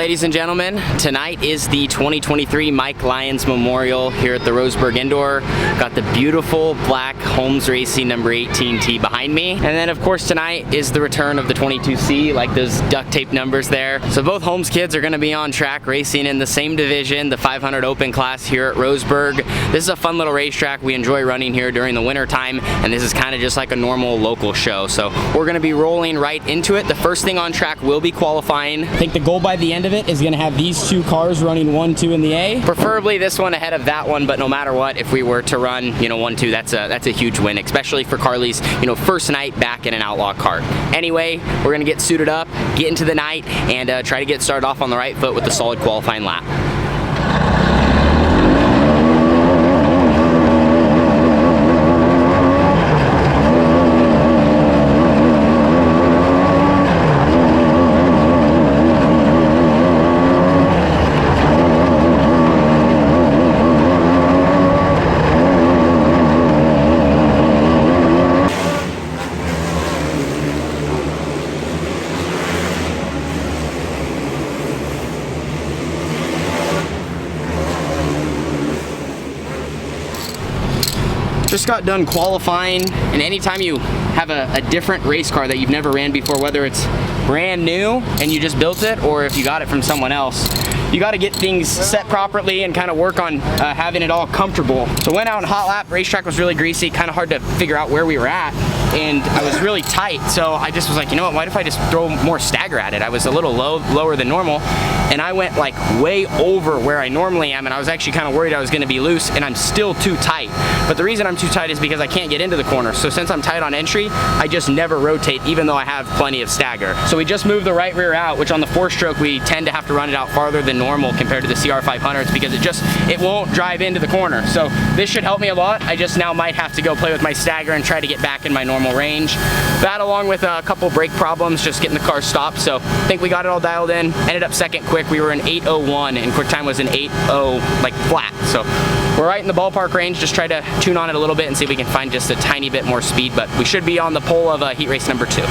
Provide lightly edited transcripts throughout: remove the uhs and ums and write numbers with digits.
ladies and gentlemen. Tonight is the 2023 Mike Lyons Memorial here at the Roseburg Indoor. Got the beautiful black Holmes Racing number 18 tee behind me. And then of course tonight is the return of the 22C, like those duct tape numbers there. So both Holmes kids are going to be on track racing in the same division, the 500 open class here at Roseburg. This is a fun little racetrack. We enjoy running here during the winter time, and this is kind of just like a normal local show. So we're going to be rolling right into it. The first thing on track will be qualifying. I think the goal by the end of it is going to have these two cars running 1, 2 in the A. Preferably this one ahead of that one, but no matter what, if we were to run, 1, 2, that's a huge win, especially for Carly's, first night back in an Outlaw kart. Anyway, we're going to get suited up, get into the night, and try to get started off on the right foot with a solid qualifying lap. Just got done qualifying, and anytime you have a different race car that you've never ran before, whether it's brand new and you just built it or if you got it from someone else, you got to get things set properly and kind of work on having it all comfortable. So went out in hot lap, racetrack was really greasy, kind of hard to figure out where we were at, and I was really tight, so I just was like, you know what, why if I just throw more stagger at it? I was a little lower than normal, and I went like way over where I normally am, and I was actually kind of worried I was going to be loose, and I'm still too tight. But the reason I'm too tight is because I can't get into the corner, so since I'm tight on entry, I just never rotate, even though I have plenty of stagger. So we just moved the right rear out, which on the 4-stroke we tend to have to run it out farther than normal compared to the CR500s because it won't drive into the corner. So this should help me a lot. I just now might have to go play with my stagger and try to get back in my normal range. That along with a couple brake problems, just getting the car stopped. So I think we got it all dialed in. Ended up second quick. We were in 8:01 and quick time was in 8:0, like flat. So we're right in the ballpark range. Just try to tune on it a little bit and see if we can find just a tiny bit more speed, but we should be on the pole of heat race number 2.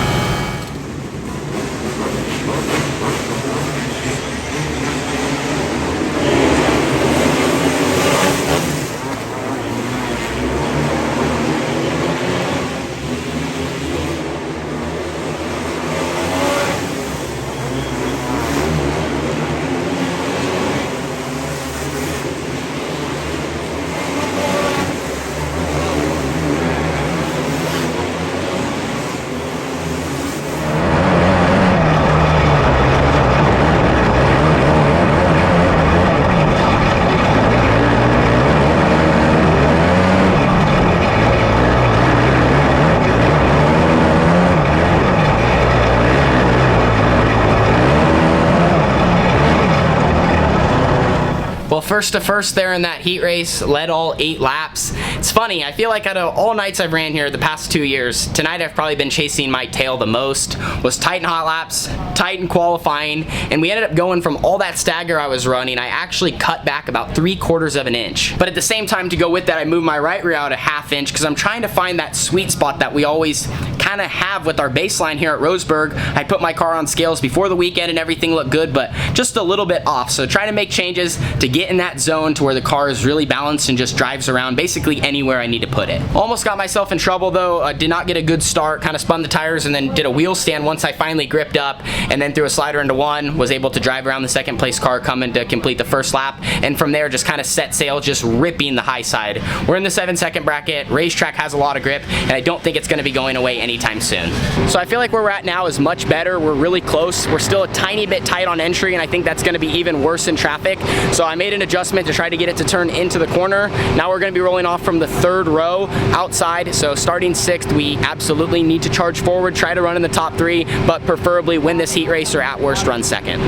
Well, first to first there in that heat race, led all 8 laps. It's funny, I feel like out of all nights I've ran here the past 2 years, tonight I've probably been chasing my tail the most. Was tight in hot laps, tight in qualifying, and we ended up going from all that stagger I was running, I actually cut back about 3/4 of an inch. But at the same time, to go with that, I moved my right rear out a 1/2 inch because I'm trying to find that sweet spot that we always kind of have with our baseline here at Roseburg. I put my car on scales before the weekend and everything looked good, but just a little bit off. So trying to make changes to get in that zone to where the car is really balanced and just drives around basically anywhere I need to put it. Almost got myself in trouble though. I did not get a good start, kind of spun the tires and then did a wheel stand once I finally gripped up, and then threw a slider into 1, was able to drive around the second place car coming to complete the first lap, and from there just kind of set sail, just ripping the high side. We're in the 7-second bracket. Racetrack has a lot of grip, and I don't think it's going to be going away anytime soon. So I feel like where we're at now is much better. We're really close. We're still a tiny bit tight on entry, and I think that's going to be even worse in traffic. So I made an adjustment to try to get it to turn into the corner. Now we're going to be rolling off from the 3rd row outside. So starting 6th, we absolutely need to charge forward, try to run in the top 3, but preferably win this heat race or at worst run 2nd.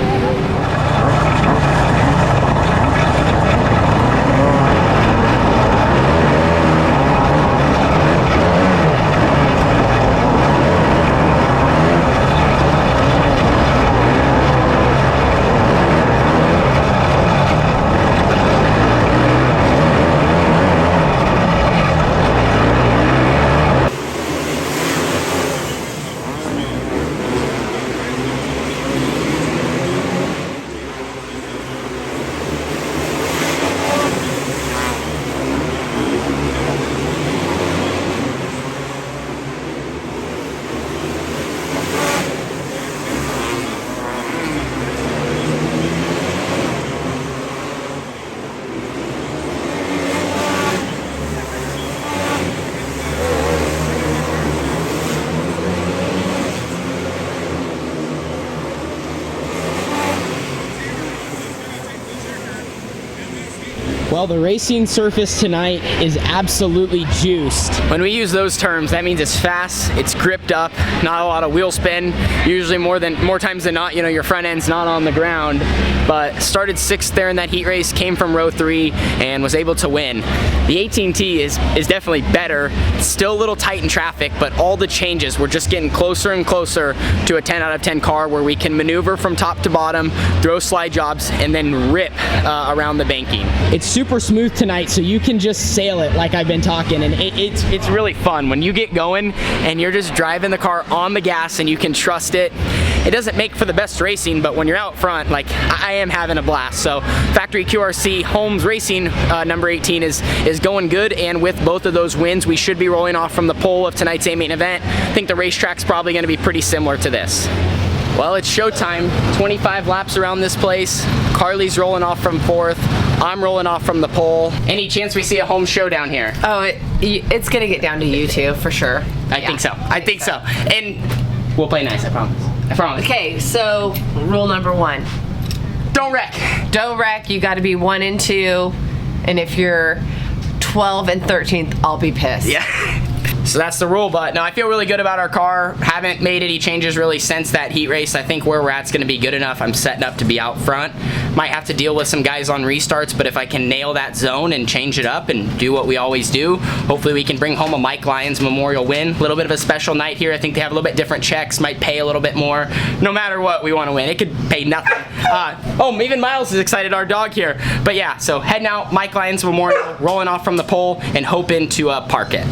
Well, the racing surface tonight is absolutely juiced. When we use those terms, that means it's fast, it's gripped up, not a lot of wheel spin. Usually more times than not, you know, your front end's not on the ground. But started 6th there in that heat race, came from row 3, and was able to win. The 18T is definitely better. It's still a little tight in traffic, but all the changes, we're just getting closer and closer to a 10 out of 10 car where we can maneuver from top to bottom, throw slide jobs, and then rip around the banking. It's super smooth tonight, so you can just sail it like I've been talking, and it's really fun when you get going and you're just driving the car on the gas and you can trust it. It doesn't make for the best racing, but when you're out front, like, I am having a blast. So factory QRC Holmes Racing number 18 is going good, and with both of those wins, we should be rolling off from the pole of tonight's A main event. I think the racetrack's probably gonna be pretty similar to this. Well, it's showtime. 25 laps around this place. Carly's rolling off from 4th. I'm rolling off from the pole. Any chance we see a home showdown here? Oh, it's gonna get down to you two for sure. I think so. I think so. And we'll play nice, I promise. I promise. Okay, so rule number 1. Don't wreck. Don't wreck. You got to be 1 and 2, and if you're 12 and 13th, I'll be pissed. Yeah. So that's the rule, but no, I feel really good about our car. Haven't made any changes really since that heat race. I think where we're at's gonna be good enough. I'm setting up to be out front. Might have to deal with some guys on restarts, but if I can nail that zone and change it up and do what we always do, hopefully we can bring home a Mike Lyons Memorial win. A little bit of a special night here. I think they have a little bit different checks, might pay a little bit more. No matter what, we wanna win. It could pay nothing. Oh, even Miles is excited, our dog here. But yeah, so heading out, Mike Lyons Memorial, rolling off from the pole and hoping to park it.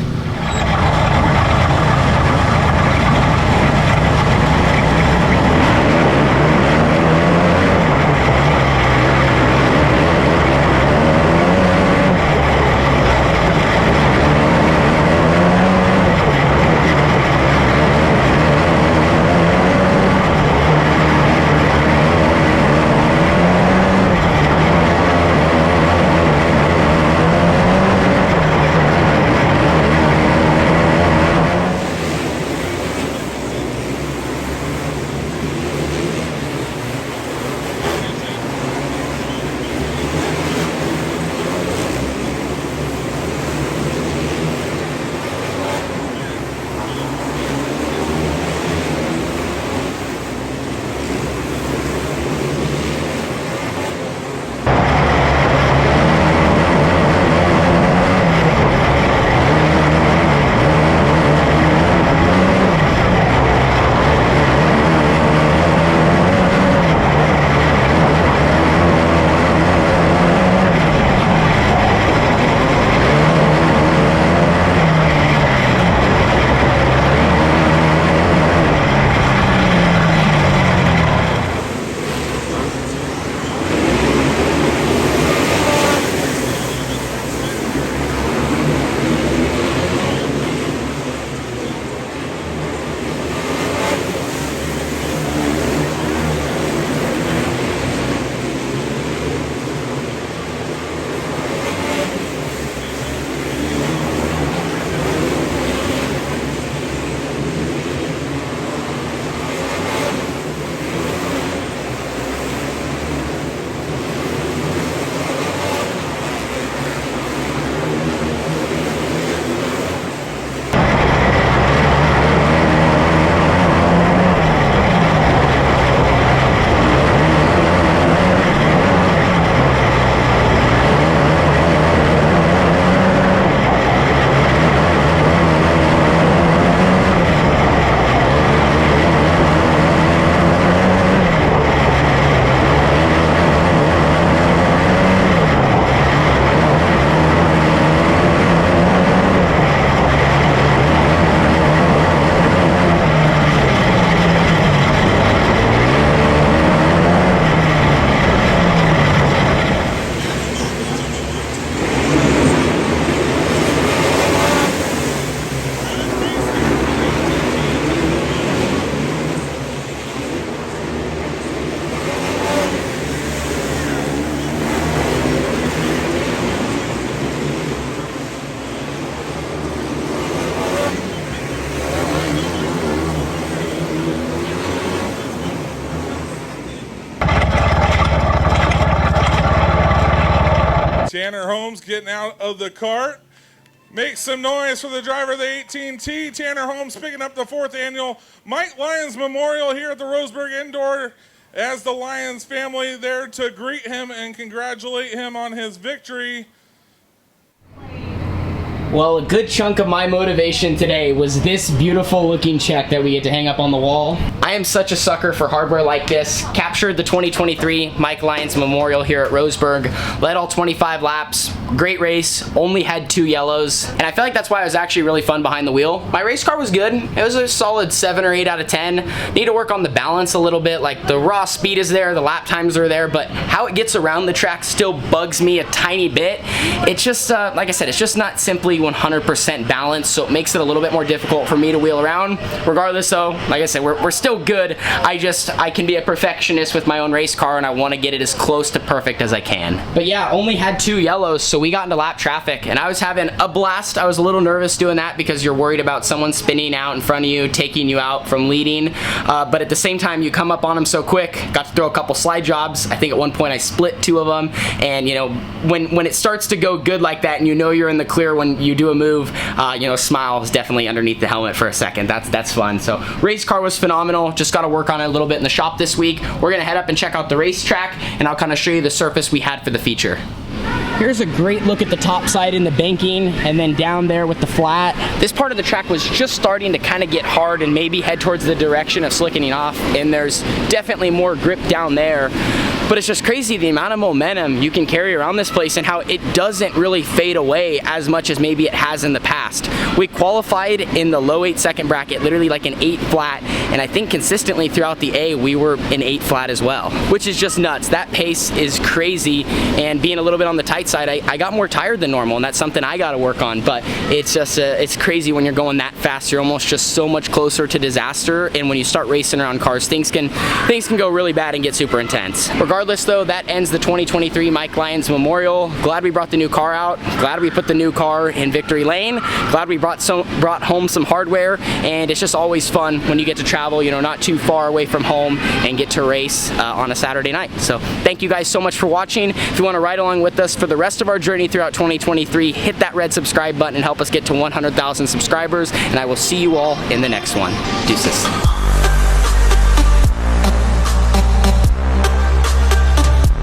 getting out of the cart. Make some noise for the driver of the 18T, Tanner Holmes, picking up the 4th annual Mike Lyons Memorial here at the Roseburg Indoor, as the Lyons family there to greet him and congratulate him on his victory. Well, a good chunk of my motivation today was this beautiful looking check that we get to hang up on the wall. I am such a sucker for hardware like this. Captured the 2023 Mike Lyons Memorial here at Roseburg. Led all 25 laps. Great race. Only had 2 yellows. And I feel like that's why it was actually really fun behind the wheel. My race car was good. It was a solid 7 or 8 out of 10. Need to work on the balance a little bit. Like the raw speed is there, the lap times are there, but how it gets around the track still bugs me a tiny bit. It's just, like I said, it's just not simply 100% balanced, so it makes it a little bit more difficult for me to wheel around. Regardless though, like I said, we're still good. I can be a perfectionist with my own race car, and I want to get it as close to perfect as I can. But yeah, only had 2 yellows, so we got into lap traffic, and I was having a blast. I was a little nervous doing that because you're worried about someone spinning out in front of you, taking you out from leading, but at the same time, you come up on them so quick. Got to throw a couple slide jobs. I think at one point I split 2 of them, and you know, when it starts to go good like that, and you know you're in the clear when you do a move, you know, a smile is definitely underneath the helmet for a second. That's fun. So race car was phenomenal. Just got to work on it a little bit in the shop this week. We're gonna head up and check out the racetrack, and I'll kind of show you the surface we had for the feature. Here's a great look at the top side in the banking, and then down there with the flat. This part of the track was just starting to kind of get hard and maybe head towards the direction of slickening off, and there's definitely more grip down there. But it's just crazy the amount of momentum you can carry around this place and how it doesn't really fade away as much as maybe it has in the past. We qualified in the low 8-second bracket, literally like an 8 flat, and I think consistently throughout the A we were an 8 flat as well, which is just nuts. That pace is crazy, and being a little bit on the tight side, I got more tired than normal, and that's something I got to work on. But it's just it's crazy when you're going that fast. You're almost just so much closer to disaster, and when you start racing around cars, things can go really bad and get super intense. Regardless though, that ends the 2023 Mike Lyons Memorial. Glad we brought the new car out. Glad we put the new car in victory lane. Glad we brought home some hardware, and it's just always fun when you get to travel, you know, not too far away from home and get to race on a Saturday night. So thank you guys so much for watching. If you want to ride along with us for the rest of our journey throughout 2023, hit that red subscribe button and help us get to 100,000 subscribers, and I will see you all in the next one. Deuces.